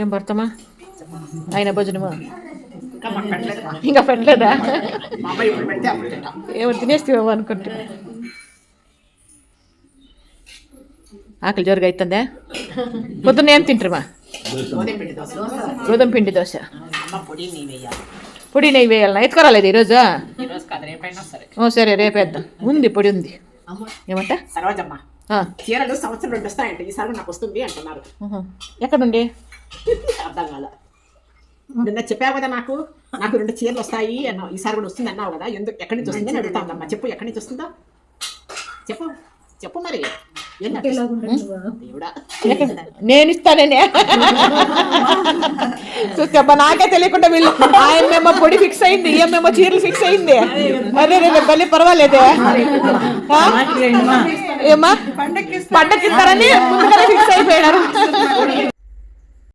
ఏం పడతామా ఆయన భోజనము ఇంకా పెట్టలేదా? ఏమో తినేస్తేమో అనుకుంటా. ఆకలి జోరుగా అవుతుందా? పొద్దున్న ఏం తింటారమ్మా? గోధుమ పిండి దోశ. పొడి నెయ్యి వేయాలన్నా? ఎత్తుకోరాలేదు ఈరోజు? సరే రేపేద్దాం. ఉంది పొడి ఉంది. ఏమంట సరోజమ్మ చీరలు సంవత్సరం 2 వస్తాయంట, ఈసారి నాకు వస్తుంది అంటున్నారు. ఎక్కడుండి? అర్థం కాల. నిన్న చెప్పావు కదా నాకు 2 చీరలు వస్తాయి అన్నావు, ఈసారి కూడా వస్తుంది అన్నావు కదా. ఎందుకు ఎక్కడి నుంచి వస్తుంది అని అడుగుతామమ్మా. చెప్పు, ఎక్కడి నుంచి వస్తుందో చెప్పు చెప్పు. మరి నేను ఇస్తానని చూస్తాబ్బా, నాకే తెలియకుండా వీళ్ళు ఆయమ్మేమో పొడి ఫిక్స్ అయింది, ఈయమ్మేమో చీరలు ఫిక్స్ అయింది. అరే రే బల్లి పర్వాలేదే. ఏమా పండక్కి ఇస్తారని ముందుగానే ఫిక్స్ అయిపోయినారు.